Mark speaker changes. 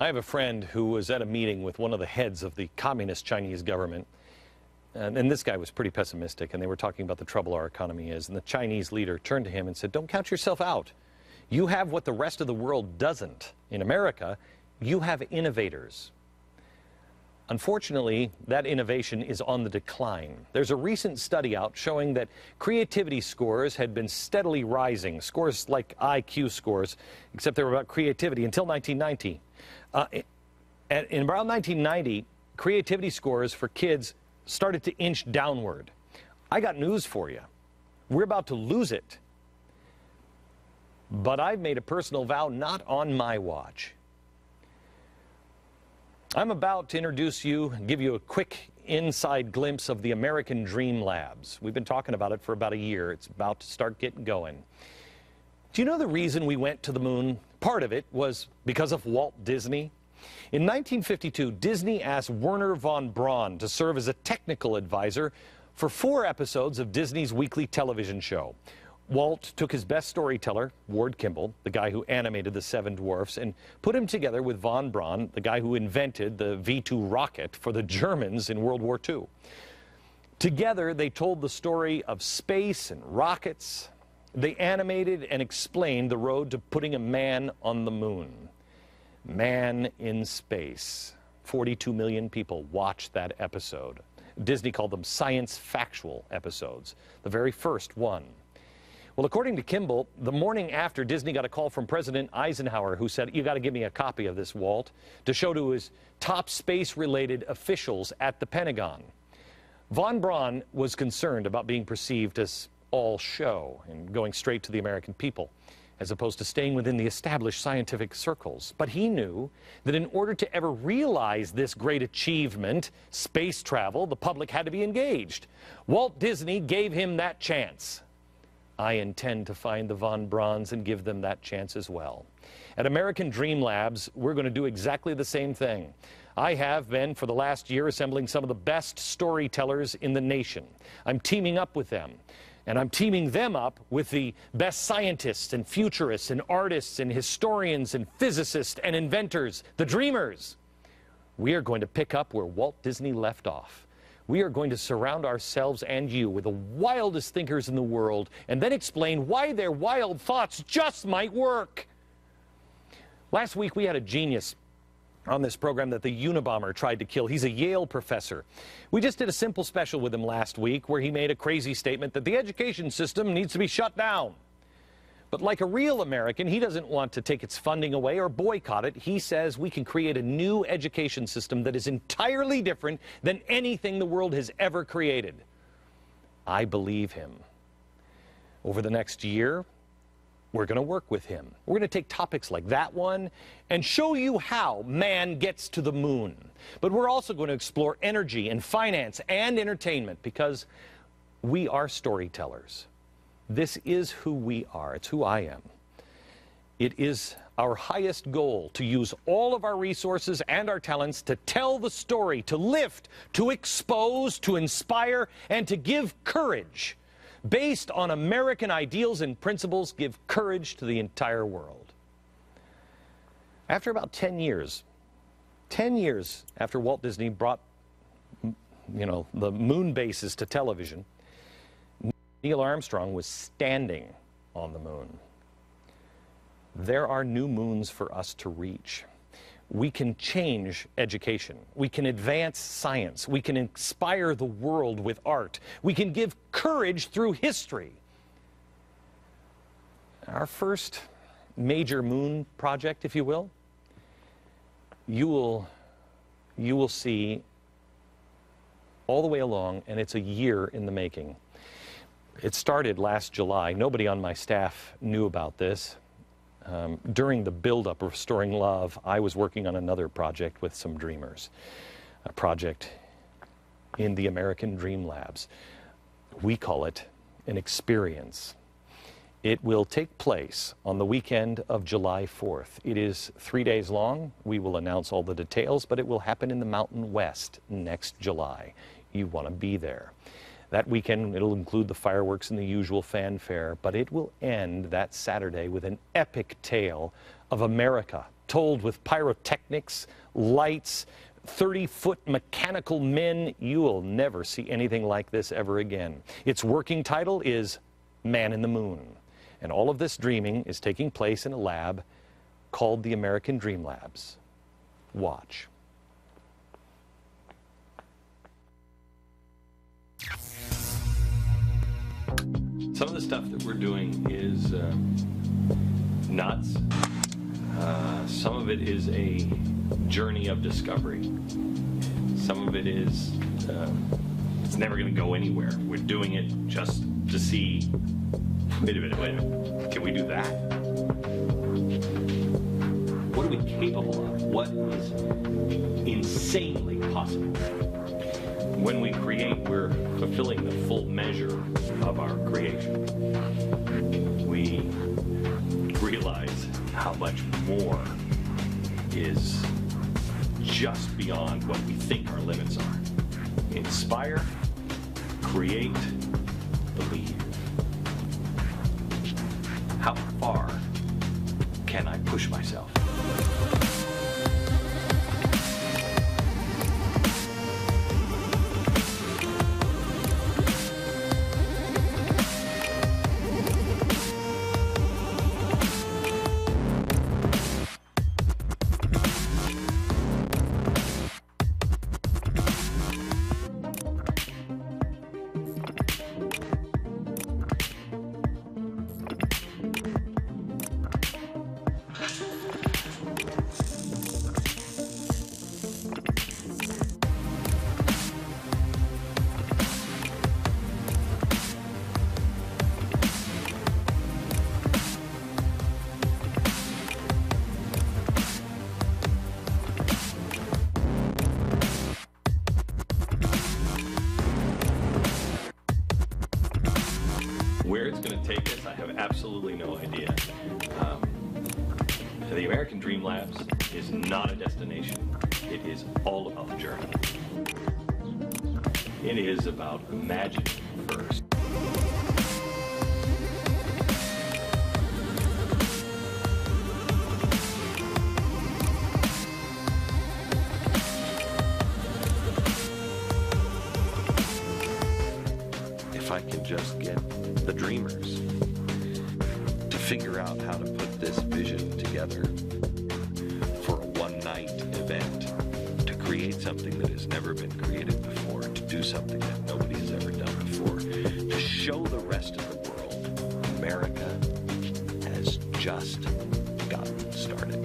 Speaker 1: I have a friend who was at a meeting with one of the heads of the communist Chinese government, and this guy was pretty pessimistic, and they were talking about the trouble our economy is, and the Chinese leader turned to him and said, "Don't count yourself out. You have what the rest of the world doesn't. In America, you have innovators." Unfortunately, that innovation is on the decline. There's a recent study out showing that creativity scores had been steadily rising, scores like IQ scores, except they were about creativity, until 1990. In around 1990, creativity scores for kids started to inch downward. I got news for you. We're about to lose it. But I've made a personal vow not on my watch. I'm about to introduce you and give you a quick inside glimpse of the American Dream Labs. We've been talking about it for about a year. It's about to start getting going. Do you know the reason we went to the moon? Part of it was because of Walt Disney. In 1952, Disney asked Wernher von Braun to serve as a technical advisor for 4 episodes of Disney's weekly television show. Walt took his best storyteller, Ward Kimball, the guy who animated the 7 Dwarfs, and put him together with von Braun, the guy who invented the V-2 rocket for the Germans in World War II. Together, they told the story of space and rockets. They animated and explained the road to putting a man on the moon. Man in space. 42 million people watched that episode. Disney called them science factual episodes, the very first one. Well, according to Kimball, the morning after, Disney got a call from President Eisenhower, who said, "You got to give me a copy of this, Walt," to show to his top space-related officials at the Pentagon. Von Braun was concerned about being perceived as all show and going straight to the American people, as opposed to staying within the established scientific circles. But he knew that in order to ever realize this great achievement, space travel, the public had to be engaged. Walt Disney gave him that chance. I intend to find the von Brauns and give them that chance as well. At American Dream Labs, we're going to do exactly the same thing. I have been, for the last year, assembling some of the best storytellers in the nation. I'm teaming up with them. And I'm teaming them up with the best scientists and futurists and artists and historians and physicists and inventors, the dreamers. We are going to pick up where Walt Disney left off. We are going to surround ourselves and you with the wildest thinkers in the world and then explain why their wild thoughts just might work. Last week we had a genius on this program that the Unabomber tried to kill. He's a Yale professor. We just did a simple special with him last week where he made a crazy statement that the education system needs to be shut down. But like a real American, he doesn't want to take its funding away or boycott it. He says we can create a new education system that is entirely different than anything the world has ever created. I believe him. Over the next year, we're going to work with him. We're going to take topics like that one and show you how man gets to the moon. But we're also going to explore energy and finance and entertainment because we are storytellers. This is who we are. It's who I am. It is our highest goal to use all of our resources and our talents to tell the story, to lift, to expose, to inspire, and to give courage. Based on American ideals and principles, give courage to the entire world. After about 10 years after Walt Disney brought, the moon bases to television, Neil Armstrong was standing on the moon. There are new moons for us to reach. We can change education. We can advance science. We can inspire the world with art. We can give courage through history. Our first major moon project, if you will, you will see all the way along, and it's a year in the making. It started last July. Nobody on my staff knew about this. During the buildup of Restoring Love, I was working on another project with some dreamers, a project in the American Dream Labs. We call it an experience. It will take place on the weekend of July 4th. It is 3 days long. We will announce all the details, but it will happen in the Mountain West next July. You want to be there. That weekend, it'll include the fireworks and the usual fanfare, but it will end that Saturday with an epic tale of America, told with pyrotechnics, lights, 30-foot mechanical men. You will never see anything like this ever again. Its working title is Man in the Moon. And all of this dreaming is taking place in a lab called the American Dream Labs. Watch. Some of the stuff that we're doing is nuts. Some of it is a journey of discovery. Some of it is, it's never going to go anywhere. We're doing it just to see, wait a minute, can we do that? What are we capable of? What is insanely possible? When we create, we're fulfilling the full measure of our creation. We realize how much more is just beyond what we think our limits are. Inspire, create, believe. How far can I push myself? Where it's going to take us, I have absolutely no idea. The American Dream Labs is not a destination. It is all about the journey. It is about imagining first. If I can just get the dreamers to figure out how to put this vision together for a one-night event, to create something that has never been created before, to do something that nobody has ever done before, to show the rest of the world America has just gotten started.